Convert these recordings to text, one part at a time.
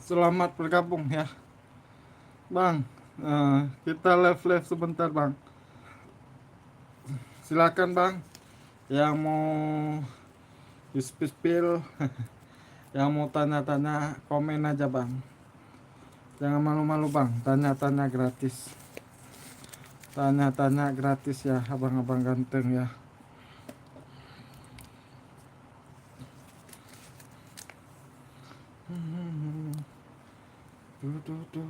Selamat bergabung ya Bang. Kita live sebentar Bang. Silakan Bang, yang mau spill, yang mau tanya-tanya komen aja Bang. Jangan malu-malu Bang, tanya-tanya gratis. Tanya-tanya gratis ya abang-abang ganteng ya. Duh, duh, duh.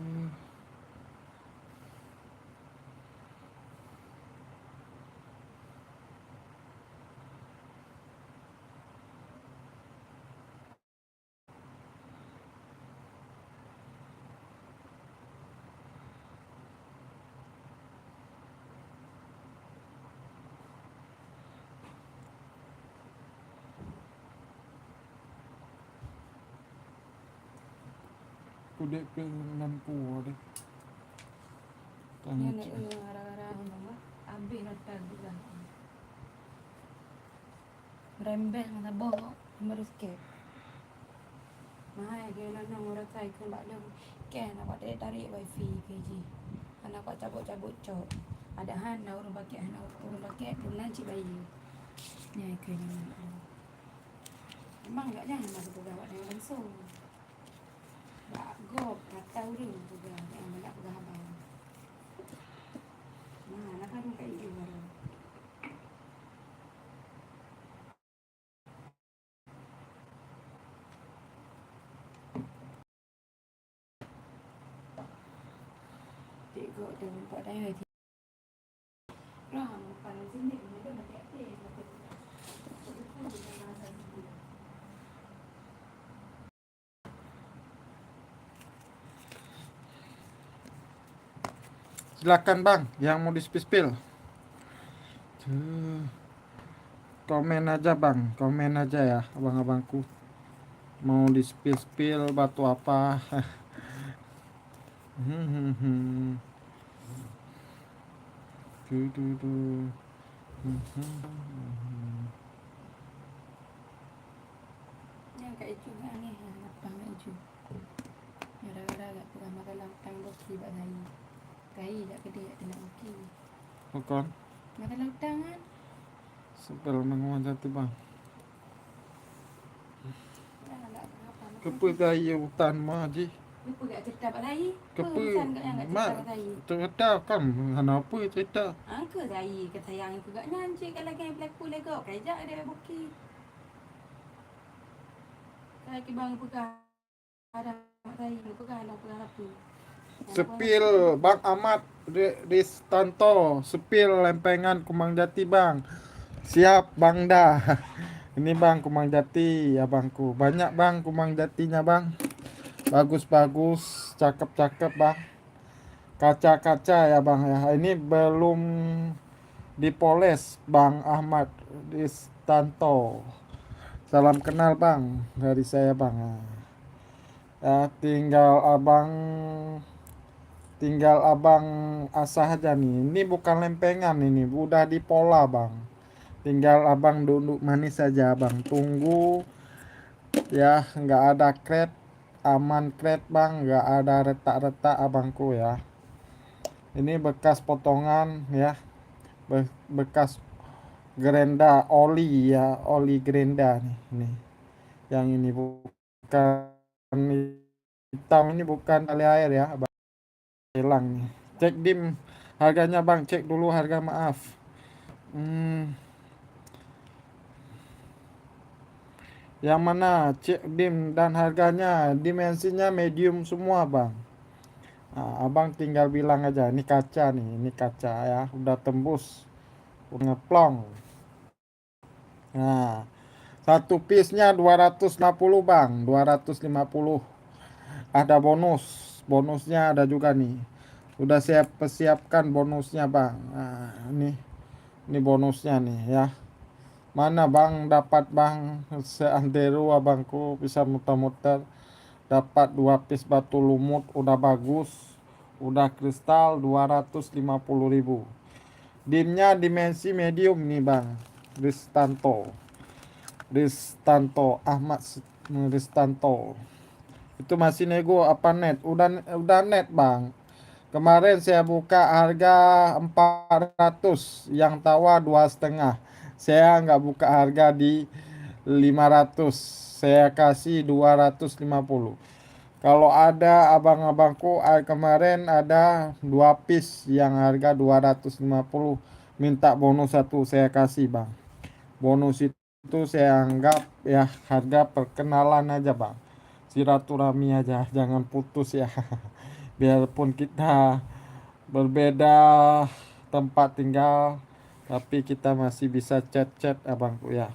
Kudet ke 60 deh. Yan ay gara-gara mga abi na tagbigan. Rembes mga boho, mariske. Mahal gila na murah tay kun bakal kaya nak buat tarik wifi PG. Anak buat cabut-cabut cok. Ada hana urang pakai bulan cik bayi. Nyai kena. Emang enggak jangan masuk pegawai yang langsung. Tak gop, kata urang juga yang nak pegawai. Nah, nak kan kayak gitu. Tengok dengan buat dah. Ram, pada sini mereka nak aktif. Silakan Bang, yang mau di spill. Komen aja Bang, komen aja ya abang-abangku. Mau di spill batu apa. Yang kayak itu kan ni, lapang itu. Gara-gara agak pegang makan lapang bos tiba hari. Kai tak kedai tak nak okey. Bukan Makan lapang kan? sepel menguat jati Bang. Dah nak apa? Kepa gaya hutan mah ji. Lupa gak cerita pak saya. Kepa Pesan kat yang kat mak cerita kat saya. cerita kan kenapa cerita. Angka saya kata yang itu gak nyanyi kalau lagi pelaku lego. Kajak dia bukti. Kalau ke bang pegang ada mak saya pegang apa? Sepil Bang Ahmad Ristanto, sepil lempengan Kumang Jati Bang. Siap Bang dah. Ini Bang Kumang Jati abangku. Banyak Bang Kumang Jatinya Bang. Bagus-bagus, cakep-cakep Bang. Kaca-kaca ya Bang ya. Ini belum dipoles Bang Ahmad Ristanto. Salam kenal Bang dari saya Bang. Ya, tinggal abang asah aja nih. Ini bukan lempengan ini, udah dipola Bang. Tinggal abang duduk manis saja Bang. Tunggu ya, nggak ada kret, aman kret Bang, nggak ada retak-retak abangku ya. Ini bekas potongan ya, bekas gerenda oli ya, oli gerenda nih. Yang ini bukan hitam, ini bukan tali air ya, Abang. Hilang nih. Cek dim harganya Bang, cek dulu harga maaf. Yang mana cek dim dan harganya, dimensinya medium semua Bang. Nah, abang tinggal bilang aja, ini kaca nih, ini kaca ya, udah tembus, udah ngeplong. Nah, satu piece-nya 250 Bang, 250. Ada bonusnya ada juga nih. Udah siapkan bonusnya Bang. Nah, ini bonusnya nih ya. Mana Bang dapat Bang seantero abangku bisa muter-muter. Dapat 2 piece batu lumut udah bagus. Udah kristal 250.000. Dimnya dimensi medium nih Bang. Ristanto Ahmad Ristanto. Itu masih nego apa net? Udah net, Bang. Kemarin saya buka harga 400, yang tawar 2,5. Saya nggak buka harga di 500. Saya kasih 250. Kalau ada abang-abangku kemarin ada 2 piece yang harga 250, minta bonus satu, saya kasih, Bang. Bonus itu saya anggap ya harga perkenalan aja, Bang. Silaturahmi aja, jangan putus ya. Biarpun kita berbeda tempat tinggal, tapi kita masih bisa chat-chat, abangku ya.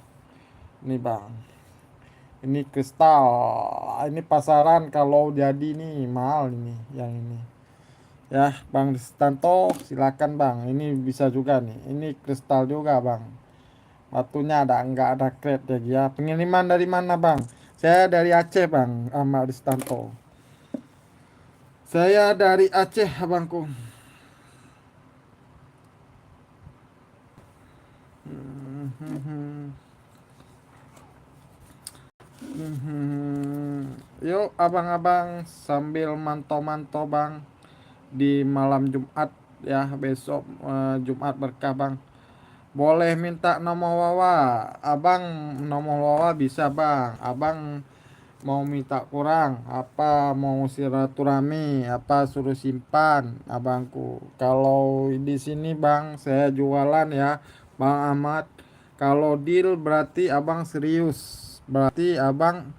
Ini, Bang. Ini kristal. Ini pasaran kalau jadi nih mahal ini yang ini. Ya, Bang Stanto, silakan, Bang. Ini bisa juga nih. Ini kristal juga, Bang. Batunya ada nggak ada crate ya, ya. Pengiriman dari mana, Bang? Saya dari Aceh, Bang. Ahmad Stanto. Saya dari Aceh, abangku. Yuk, abang-abang sambil mantau-mantau, Bang, di malam Jumat ya, besok Jumat berkah, Bang. Boleh minta nomor Wawa. Abang nomor Wawa bisa, Bang. Abang mau minta kurang apa, mau silaturahmi apa, suruh simpan, abangku. Kalau di sini, Bang, saya jualan ya, Bang Ahmad. Kalau deal berarti abang serius, berarti abang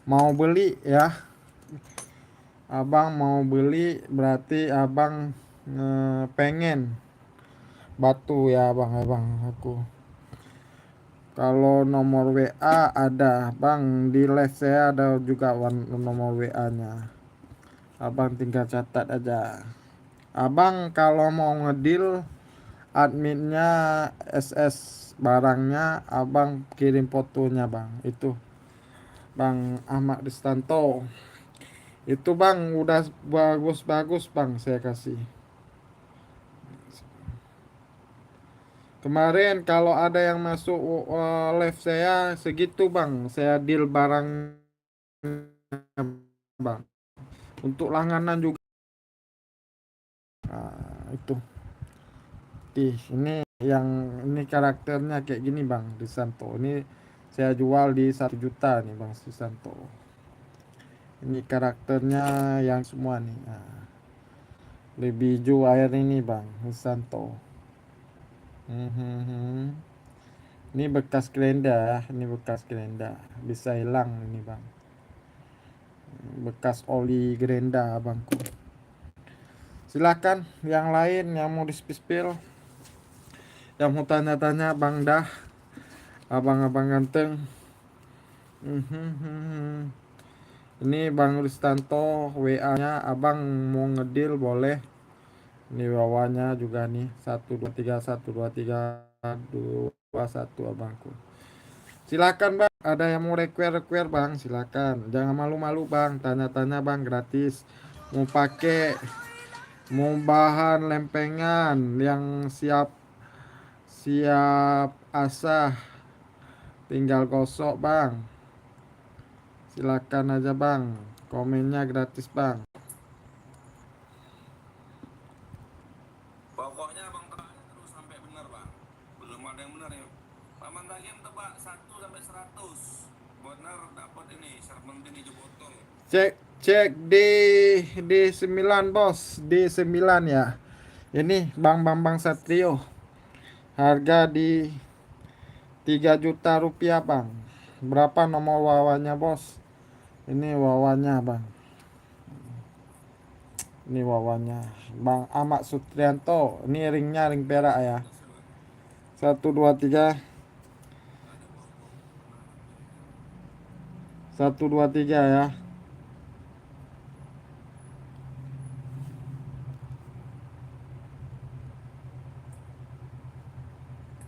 mau beli ya. Abang mau beli berarti abang pengen batu ya, abang aku. Kalau nomor WA ada, Bang, di live saya ada juga nomor WA-nya. Abang tinggal catat aja. Abang kalau mau ngedil, adminnya SS barangnya, abang kirim fotonya, Bang. Itu Bang Ahmad Ristanto. Itu, Bang, udah bagus-bagus, Bang, saya kasih. Kemarin kalau ada yang masuk live saya segitu, Bang. Saya deal barang, Bang. Untuk langganan juga. Nah, itu. Ini yang ini karakternya kayak gini, Bang Risanto. Ini saya jual di 1 juta nih, Bang Risanto. Ini karakternya yang semua nih. Nah, lebih hijau air ini, Bang Risanto. Ini bekas kerenda, ini bekas kerenda. Bisa hilang ini, Bang. Bekas oli gerenda, abangku. Silakan yang lain yang mau di-spill, yang mau tanya-tanya, Bang Dah, abang-abang ganteng. Ini Bang Ristanto, WA-nya, abang mau ngedil boleh. Ini bawahnya juga nih, 123 123 221, abangku. Silakan, Bang, ada yang mau require, Bang, silakan. Jangan malu-malu, Bang, tanya-tanya, Bang, gratis. Mau pakai, mau bahan lempengan yang siap asah, tinggal gosok, Bang. Silakan aja, Bang, komennya gratis, Bang. Pokoknya Bang tebak terus sampai benar, Bang. Belum ada yang benar ya. Paman Tagim tebak 1 sampai 100. Benar dapat ini serpentin hijau botol. Cek di 9, Bos. Di 9 ya. Ini Bang Bambang Satrio. Harga di 3 juta rupiah, Bang. Berapa nomor wawanya, Bos? Ini wawanya, Bang. Ini wawanya Bang Ahmad Sutrianto. Ini ringnya ring perak ya. 123 123 ya.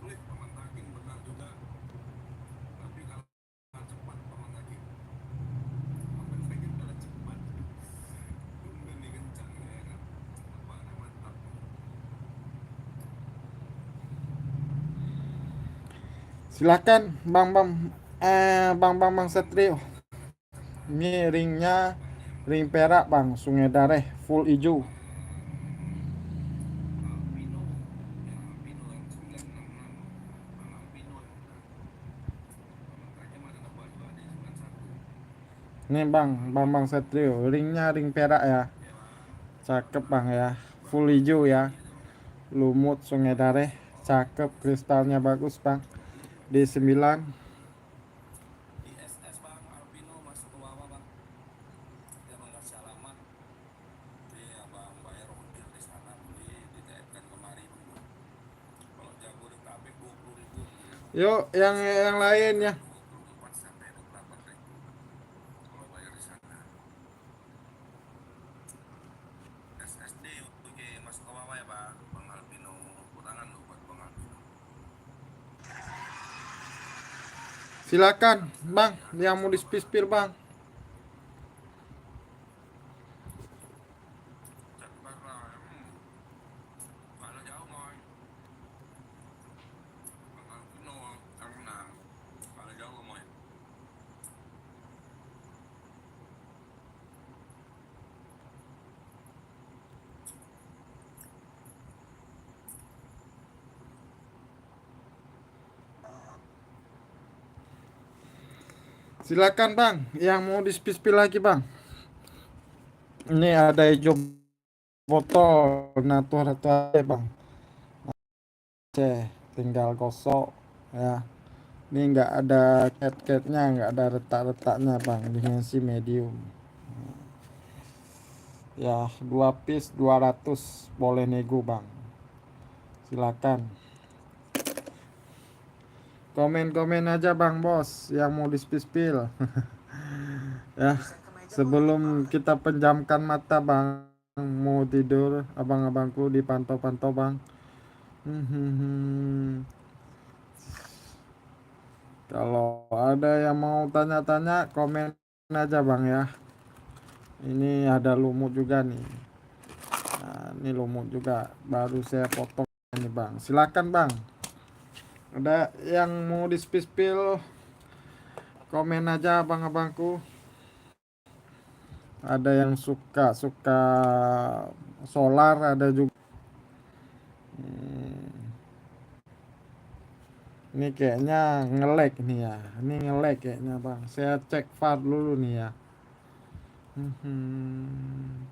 Klik Paman Tagim benar juga. Tapi kalau cepat Paman Tagim. Paman Tagim kalau cepat. Tumben nih kencang ya kan. Tebakannya mantap. Silakan Bang Bambang Satrio. Ini ringnya Ring Perak bang, Sungai Dareh full hijau. Alpino ya, Alpino yang 966, Bang Alpino yang udah komentarnya mana nambah juga ada 91. Nih bang, Bang Bang Alpino Setrio, ringnya ring perak ya, ya bang, cakep bang ya, Bang full Alpino hijau ya, ini aja bang ya. lumut Sungai Dareh, cakep, kristalnya bagus bang, D9. Di SS bang Alpino masuk ke bawah bang, dia mengasih alamat. Nanti abang bayar ongkir di sana, boleh dititipkan kemari bang bro. Kalau Jabodetabek 20.000 ongkir bang. Yuk yang lain ya. 24 sampai 28.000 kalau bayar di sana. SSD oke masuk ke bawah ya bang. Bang Alpino, tangan lu buat Bang Alpino. Silakan bang, Sekali ya, yang mau sama bang. dispil bang. Cakbar lah. Kalau jauh moy. Bang Alpino yang menang. Kalau jauh moy. Silakan bang, yang mau dispil lagi bang. Ini ada hijau botol natural bang. Tinggal gosok ya. Ini nggak ada cat-catnya, nggak ada retak-retaknya bang. Dimensi medium. Ya 2 piece 200 boleh nego bang. Silakan. Komen-komen aja bang bos yang mau dispil. Ya sebelum kita penjamkan mata bang, mau tidur abang-abangku dipantau-pantau bang. Kalau ada yang mau tanya-tanya komen aja bang ya. Ini ada lumut juga nih. Nah, ini lumut juga baru saya potong ini bang. Silakan bang. Ada yang mau dispil komen aja abang-abangku. Ada yang suka solar, ada juga. Ini kayaknya nge-lag nih ya. Ini nge-lag kayaknya bang. Saya cek VAR dulu nih ya. Hmm.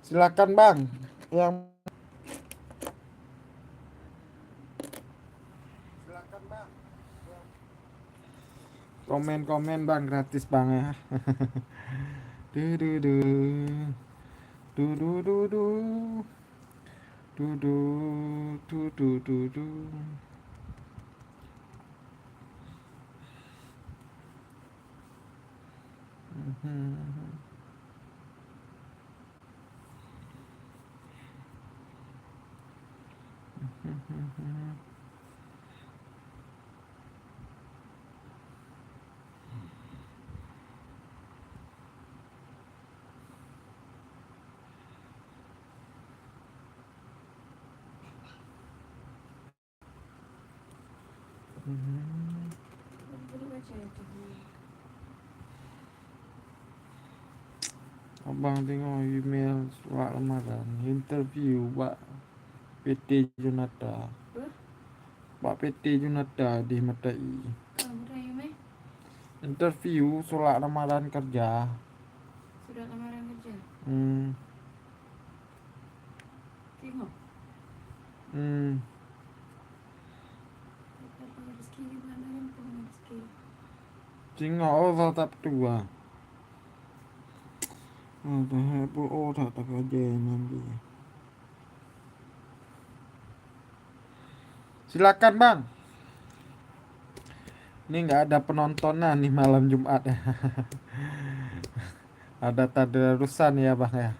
Silakan bang. Yang silakan bang. Komen-komen bang gratis bang ya. Du du du. Du du du du. Du du du du du du. Boleh baca itu. Abang tengok email surat lamaran interview Pak PT Junata. Apa? Pak PT Junata di Matai. Kamu tanya meh? Interview surat lamaran kerja. Sudah lamaran kerja. Hmm. Tengok. Hmm. Apa rezeki di mana kan kamu rezeki. Tengok oh tatap tua. Ada pun oh tak kerja nanti. Silakan bang. Ini nggak ada penontonan nih malam Jumat ya. Ada tadarusan ya bang ya.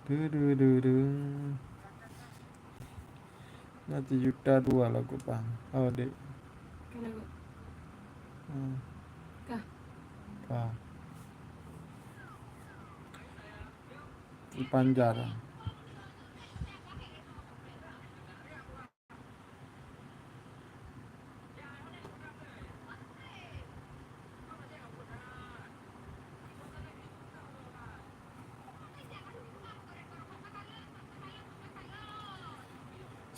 Duh. Nanti juta dua lagu bang. Oh dek. Kenapa? Hmm, Kah? Pak. Di Panjar.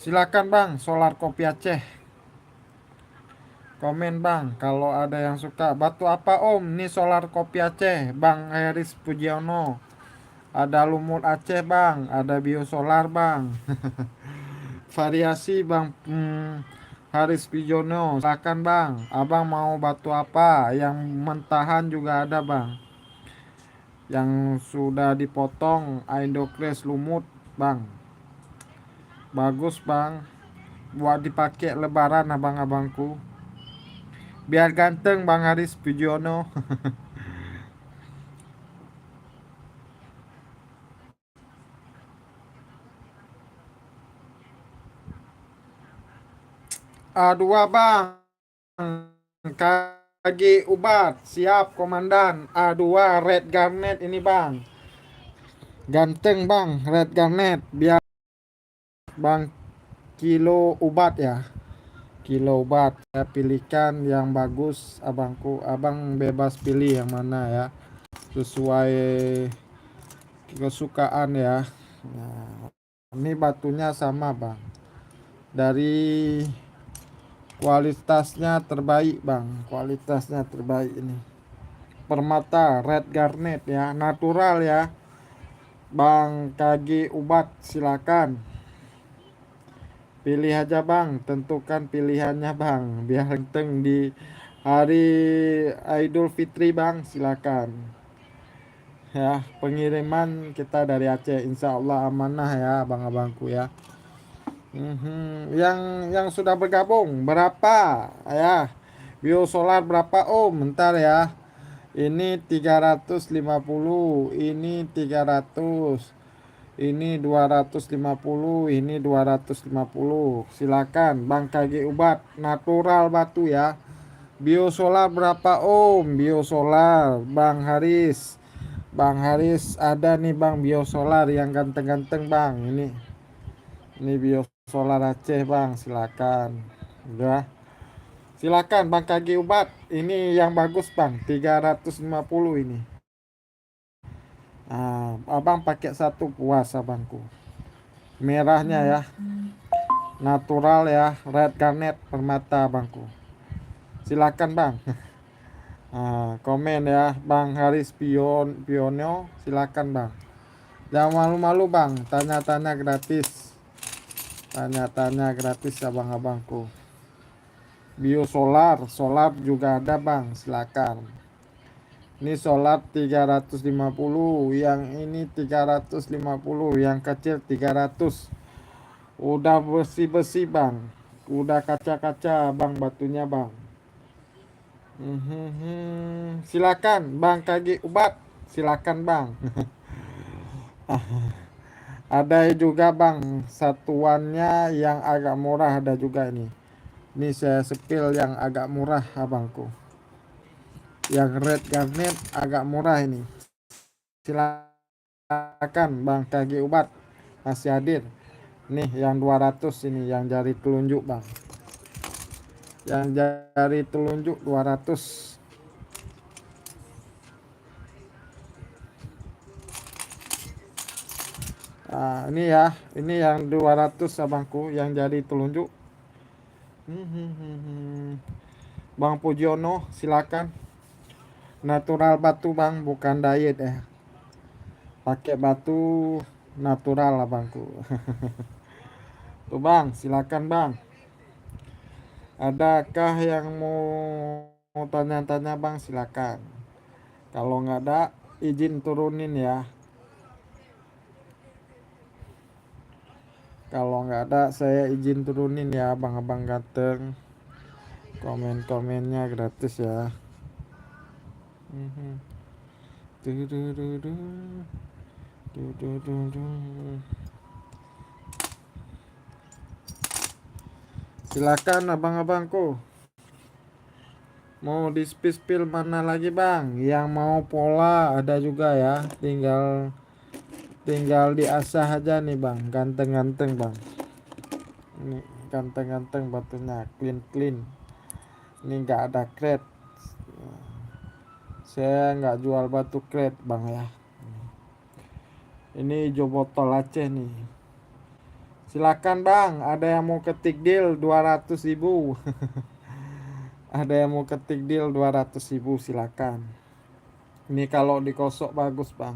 Silakan bang, Solar Kopi Aceh. Komen bang, kalau ada yang suka. Batu apa om? Ini Solar Kopi Aceh, Bang Heris Pujiono. Ada lumut Aceh bang, ada biosolar bang. Variasi bang Haris Pujiono. Silakan bang, abang mau batu apa? Yang mentahan juga ada bang. Yang sudah dipotong Indocres lumut bang. Bagus bang, buat dipakai lebaran abang-abangku. Biar ganteng bang Haris Pujiono. A2 bang, KG Ubat, siap komandan. A2 Red Garnet ini bang. Ganteng bang, Red Garnet. Biar bang Kilo Ubat ya. Kilo Ubat, saya pilihkan yang bagus abangku. Abang bebas pilih yang mana ya, sesuai kesukaan ya. Nah, ini batunya sama bang, dari kualitasnya terbaik bang, kualitasnya terbaik ini. Permata Red Garnet ya, natural ya bang. KG Ubat, silakan pilih aja bang, tentukan pilihannya bang, biar ganteng di hari Idul Fitri bang. Silakan ya, pengiriman kita dari Aceh, insya Allah amanah ya abang-abangku ya. Yang sudah bergabung berapa ya? Biosolar berapa om? Bentar ya. Ini 350, ini 300, ini 250, ini 250. Silakan Bang KG Ubat, natural batu ya. Biosolar berapa om? Biosolar Bang Haris. Bang Haris ada nih bang biosolar yang ganteng-ganteng bang. Ini biosolar Aceh bang, silakan. Udah. Silakan Bang KG Ubat. Ini yang bagus bang, 350 ini. Nah, abang pakai satu puas abangku. Merahnya ya, natural ya, Red Garnet permata abangku. Silakan bang. Nah, komen ya Bang Haris Piono, silakan bang. Jangan malu-malu bang, tanya-tanya gratis. Tanya-tanya gratis abang-abangku. Biosolar, solar juga ada bang, silakan. Ini solar 350, yang ini 350, yang kecil 300. Udah besi-besi bang, udah kaca-kaca bang batunya bang. Silakan Bang KG Ubat, silakan bang. Ada juga bang satuannya yang agak murah, ada juga ini. Ini saya sepil yang agak murah abangku. Yang Red Garnet agak murah ini. Silakan Bang KG Ubat, masih hadir. Nih yang 200 ini, yang jari telunjuk bang. Yang jari telunjuk 200. Nah, ini ya, ini yang 200 abangku, yang jari telunjuk. Bang Pujiono, silakan. Natural batu bang, bukan diet ya. Pakai batu natural abangku. Tuh bang, silakan bang. Adakah yang mau tanya-tanya bang, silakan. Kalau nggak ada, izin turunin ya. Kalau nggak ada saya izin turunin ya abang-abang ganteng. Komen-komennya gratis ya. Mhm. Du-du-du-du. Du-du-du-du. Silakan abang-abangku. Mau di spill mana lagi bang? Yang mau pola ada juga ya. Tinggal diasah aja nih bang. Ganteng-ganteng bang. Ini ganteng-ganteng batunya. Clean. Ini nggak ada crate. Saya nggak jual batu crate bang ya. Ini hijau botol Aceh nih. Silakan bang. Ada yang mau ketik deal 200.000. Ada yang mau ketik deal 200.000 silakan. Ini kalau dikosok bagus bang.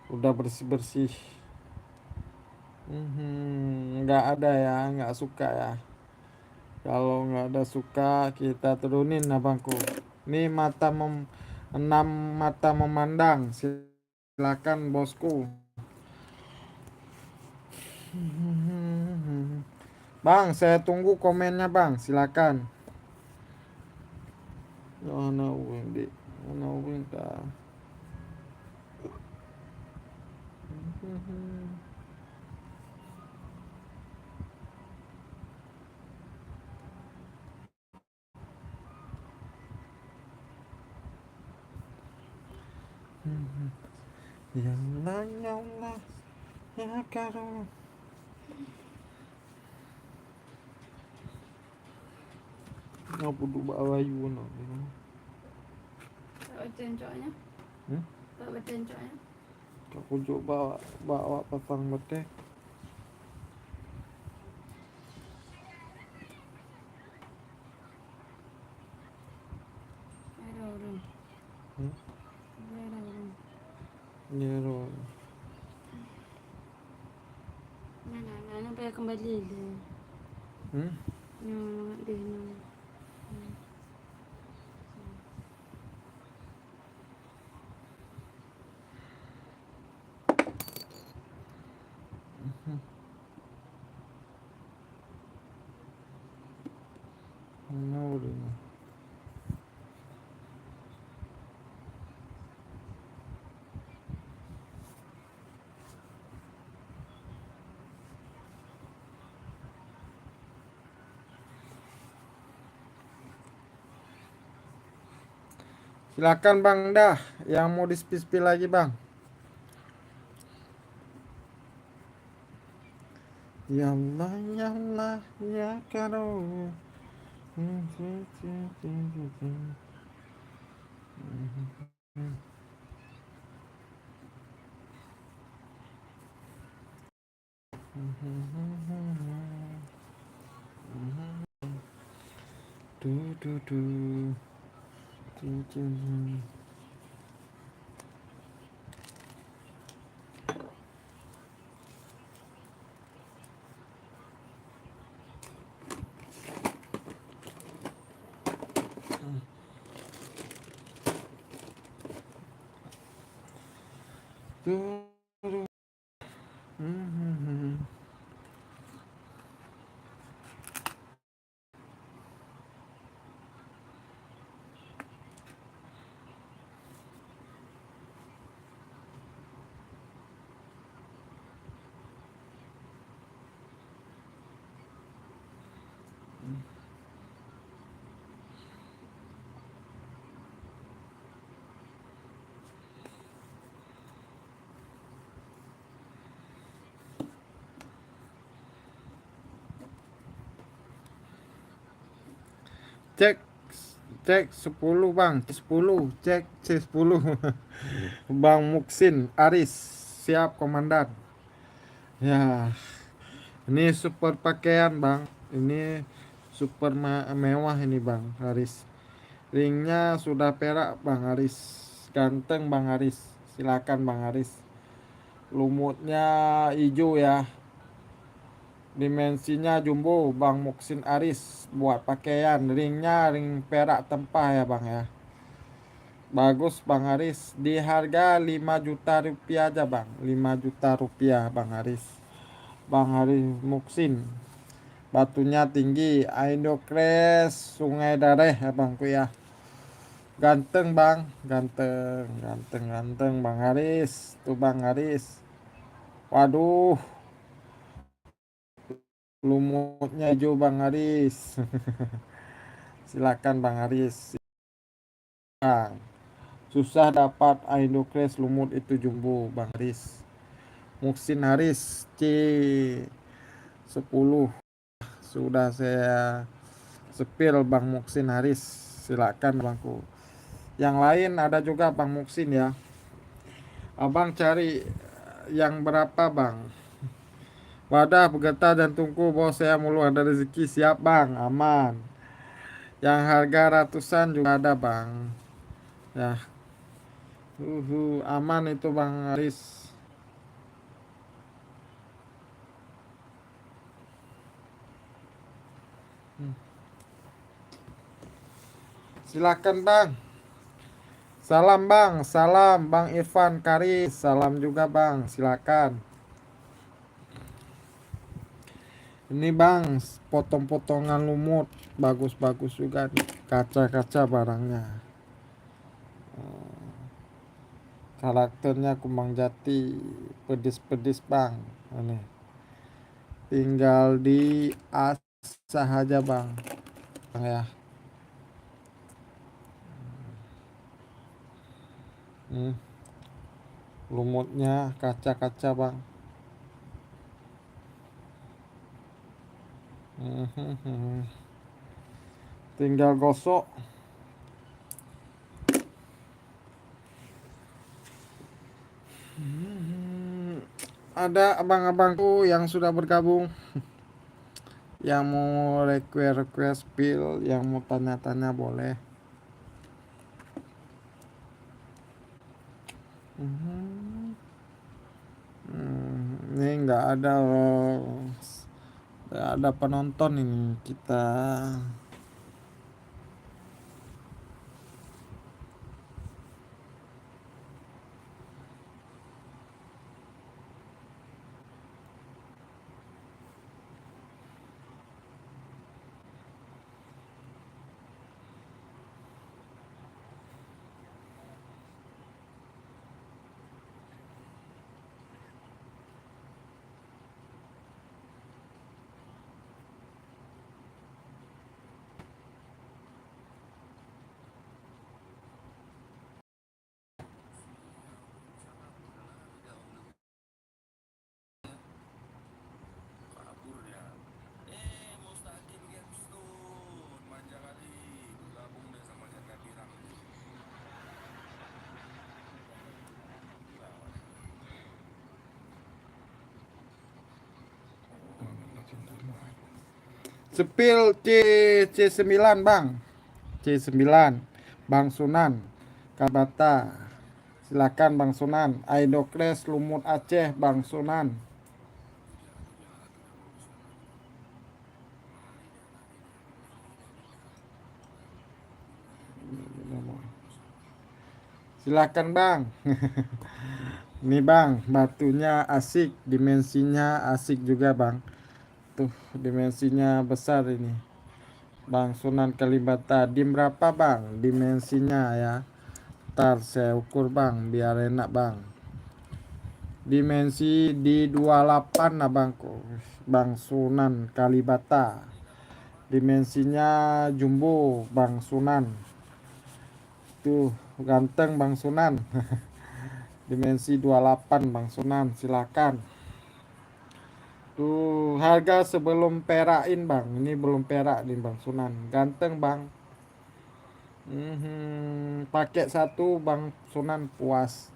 Udah bersih-bersih. Nggak ada ya, nggak suka ya. Kalau nggak ada suka kita turunin abangku. Ini 6 mata memandang. Silakan bosku. Bang, saya tunggu komennya bang. Silakan. Mana Windy? Mana Winda? Ya Allah, ya Allah, ya karo. Ngapa duk bawa ayu no? Tak baca encoknya. Hmm? Tak baca encoknya. Kau pujuk bawa pasang betek. Ada orang. Hmm? Ada orang. Ya roh. Nana bayar kembali dia. Hmm? Dia no. Mana udah? Silakan bang dah. Yang mau di-spill lagi bang. Ya Allah, ya Allah, ya karo. Du du du. Du, du, du. Du, du. Cek cek 10 bang, 10 cek C10. Bang Muksin Aris siap komandan. Ya, ini super pakaian bang. Ini super mewah ini bang Aris. Ringnya sudah perak bang Aris. Ganteng bang Aris. Silakan bang Aris. Lumutnya hijau ya. Dimensinya jumbo bang Muksin Aris buat pakaian. Ringnya ring perak tempah ya bang ya. Bagus bang Aris. Di harga 5 juta rupiah aja bang. 5 juta rupiah bang Aris. Bang Haris Muksin. Batunya tinggi, Indocres Sungai Dareh abangku ya. Ganteng bang, ganteng Bang Haris. Tuh Bang Haris. Waduh, lumutnya hijau Bang Haris. Silakan Bang Haris. Bang, susah dapat Indocres lumut itu jumbo Bang Haris. Muksin Haris C10 sudah saya sepil Bang Muksin Haris. Silakan bangku. Yang lain ada juga Bang Muksin ya. Abang cari yang berapa bang? Wadah bergetar dan tungku bos saya mulu ada rezeki siap bang, aman. Yang harga ratusan juga ada bang. Ya, aman itu Bang Aris. Silakan bang. Salam Bang Irfan Karis. Salam juga bang, silakan. Ini bang, potong-potongan lumut, bagus-bagus juga nih. Kaca-kaca barangnya. Karakternya kumbang jati, pedis-pedis bang. Ini tinggal di asah aja bang, ya. Hmm, lumutnya kaca-kaca bang. Tinggal gosok. Ada abang-abangku yang sudah bergabung, yang mau request pil, yang mau tanya-tanya boleh. Ini nggak ada penonton ini kita. Kabur dia. Mustaqim Gemstone manja kali bergabung deh sama Janda Pirang. Sepil C9 bang, C9 Bang Sunan Kabata. Silakan Bang Sunan. Idokres lumut Aceh Bang Sunan. Silakan bang. Ini bang, batunya asik, dimensinya asik juga bang. Tuh, dimensinya besar ini. Bang Sunan Kalibata, dim berapa bang? Dimensinya ya. Ntar saya ukur bang, biar enak bang. Dimensi di 28 lah bangku. Bang Sunan Kalibata. Dimensinya jumbo Bang Sunan. Tuh, ganteng Bang Sunan. Dimensi 28 Bang Sunan, silakan. Tuh, harga sebelum perakin bang. Ini belum perak nih Bang Sunan. Ganteng bang. Pakai satu Bang Sunan puas.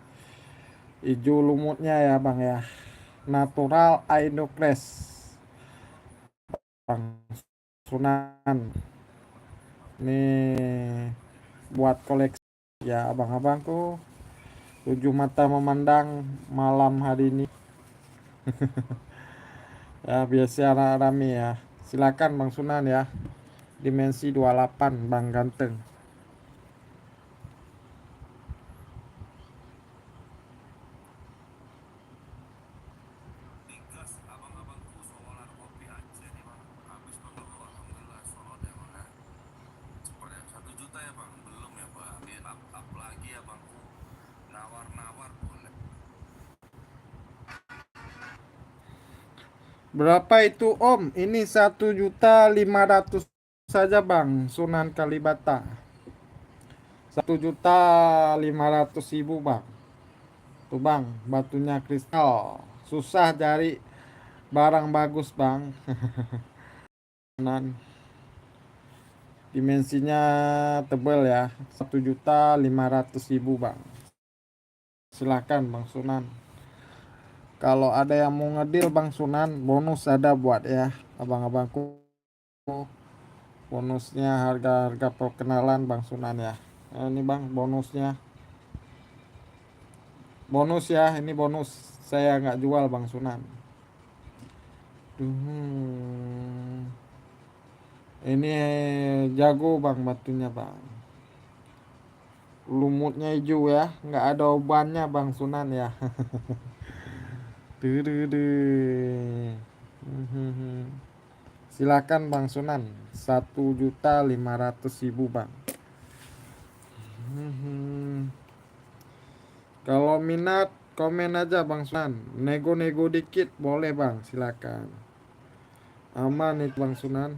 Hijau lumutnya ya bang ya. Natural Indocres Bang Sunan. Nih buat koleksi ya abang-abangku. Tujuh mata memandang malam hari ini. Ya biasa rame ya. Silakan Bang Sunan ya. Dimensi 28 Bang ganteng. Digas abang-abangku. Berapa itu Om? Ini 1.500.000 saja Bang, Sunan Kalibata. 1.500.000 Bang. Tuh Bang, batunya kristal. Susah cari barang bagus Bang. Sunan. Dimensinya tebal ya. 1.500.000 Bang. Silahkan Bang Sunan. Kalau ada yang mau ngedil Bang Sunan, bonus ada buat ya abang-abangku. Bonusnya harga-harga perkenalan Bang Sunan ya. Ini Bang bonusnya. Bonus ya, ini bonus. Saya nggak jual Bang Sunan. Ini jago Bang batunya Bang. Lumutnya hijau ya, nggak ada obannya Bang Sunan ya. Silakan Bang Sunan. 1.500.000 Bang. Kalau minat komen aja Bang Sunan. Nego-nego dikit boleh Bang, silakan. Aman itu Bang Sunan.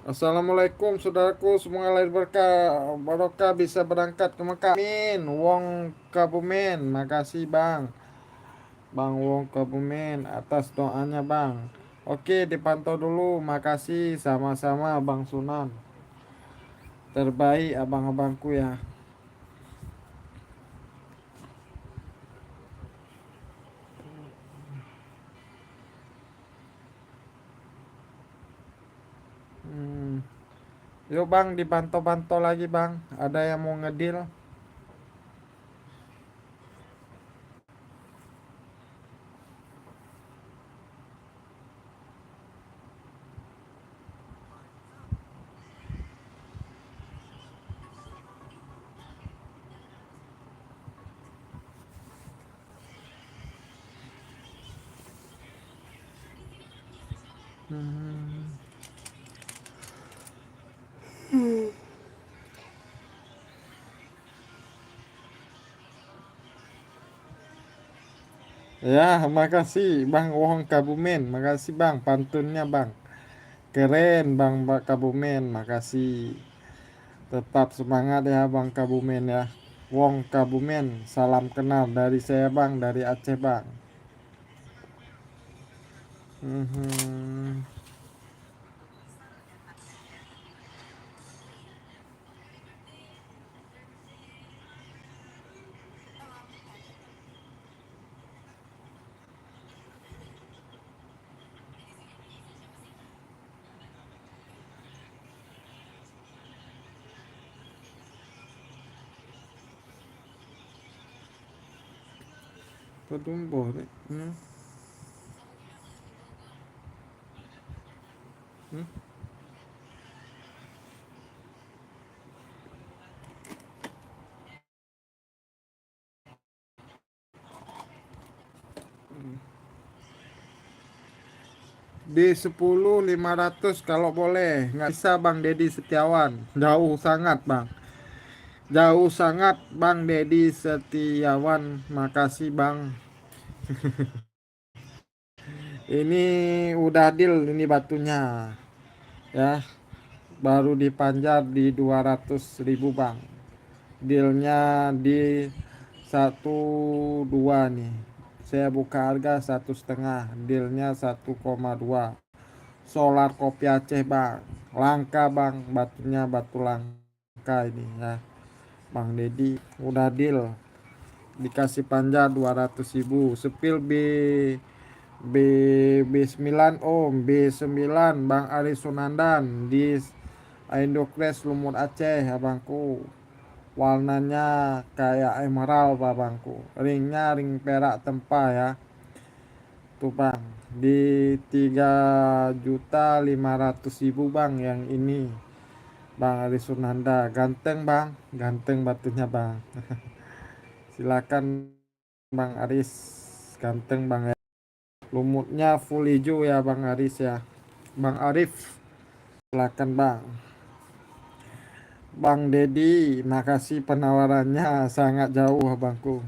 Assalamualaikum saudaraku, semoga lahir berkah barokah bisa berangkat ke Mekah. Amin. Wong Kabumen, makasih Bang. Bang Wong Kabumen atas doanya Bang. Oke, dipantau dulu. Makasih sama-sama Bang Sunan. Terbaik abang-abangku ya. Yuk Bang, dipantau-pantau lagi Bang. Ada yang mau ngedil? Ya, makasih Bang Wong Kabumen. Makasih Bang pantunnya Bang. Keren Bang Kabumen, makasih. Tetap semangat ya Bang Kabumen ya. Wong Kabumen, salam kenal dari saya Bang, dari Aceh Bang. Mhm. Petumbuh deh. Hmm? Di 10.500 kalau boleh. Nggak bisa Bang Dedi Setiawan. Jauh sangat Bang. Jauh sangat Bang Dedi Setiawan. Makasih Bang. Ini udah deal ini batunya. Ya, baru dipanjar di 200.000 Bang. Dealnya di 1,2 nih. Saya buka harga 1,5. Dealnya 1,2. Solar kopi Aceh Bang. Langka Bang, batunya batu langka ini ya. Bang Dedi udah deal. Dikasih panja 200.000. Sepil B B9 Om, B9 Bang Ari Sunandan di Indokres Lumut Aceh abangku. Warnanya kayak emerald abangku. Ringnya ring perak tempah ya. Tuh Bang, di 3.500.000 Bang yang ini. Bang Ari Sunanda, ganteng Bang, ganteng batunya Bang. Silakan Bang Aris, ganteng Bang ya. Lumutnya full hijau ya Bang Aris ya. Bang Arif, silakan Bang. Bang Dedi, makasih penawarannya sangat jauh abangku.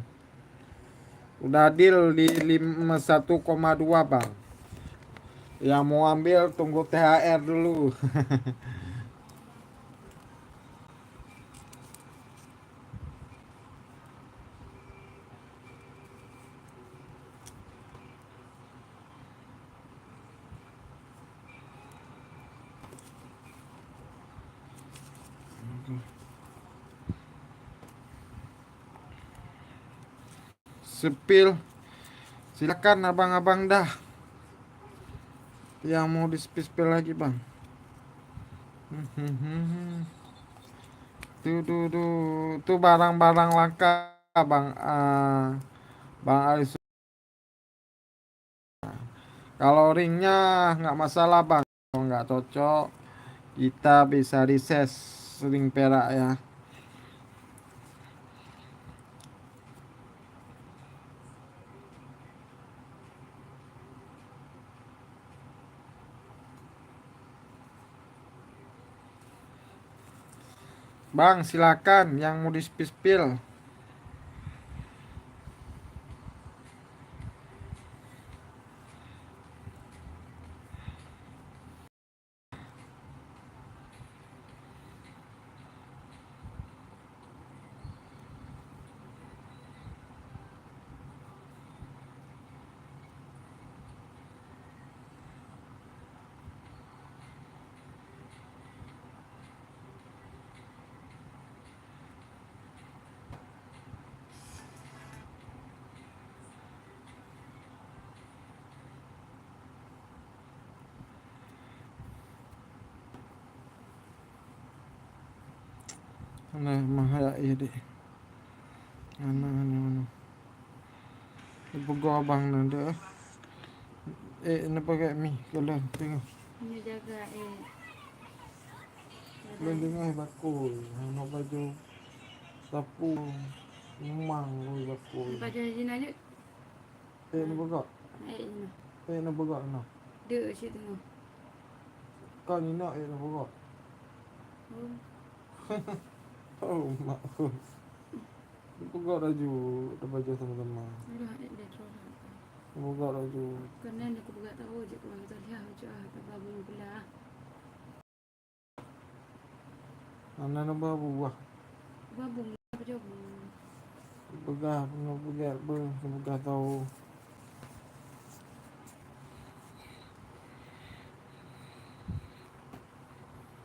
Udah deal di 1,2 bang. Yang mau ambil tunggu THR dulu. Sepil, silakan abang-abang dah. Yang mau di spill lagi bang. Tuh barang-barang langka bang. Bang Aris. Kalau ringnya nggak masalah bang. Kalau nggak cocok, kita bisa reses ring perak ya. Bang, silakan yang mau di spill. Nah, mahal ya deh. Mana. Ibu gua abang nanda. Ini pakai mie kalau tengok. Ini jaga Belum dengar bakul. Nak baju sapu memang bakul. Baca Zina ni. Ni begak. Ni. Ni begak nak. Dia situ tu. Kau ni nak ni begak. Oh mak. Begak baju, dah baju sama-sama. Dah dia terus. Begak baju. Kerana aku buat tahu je kalau kita lihat macam tak babu belah. Anak nak buah. Babu apa je? Begah, begah tahu.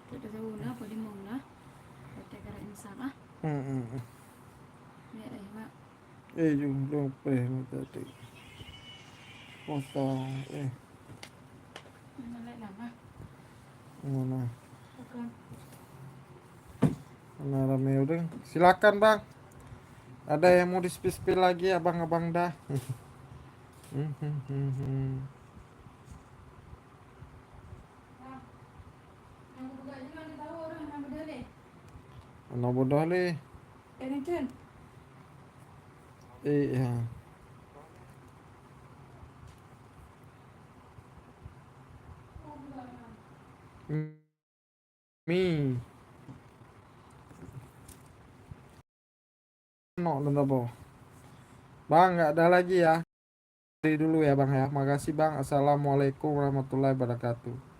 Kita tahu lah, boleh mau lah. Kita kena insaf ah. Ni dah mak. Jom tadi. Potong. Mana lama? Mana? Bukan. Mana rame udah. Silakan bang. Ada yang mau di spill lagi abang-abang dah. Yang buka juga ni tahu orang nama dia leh. Mana bodoh le? Ellington. Ya. Mi. No, boh. Bang, nggak ada lagi ya. Dari dulu ya bang ya. Makasih bang. Assalamualaikum warahmatullahi wabarakatuh.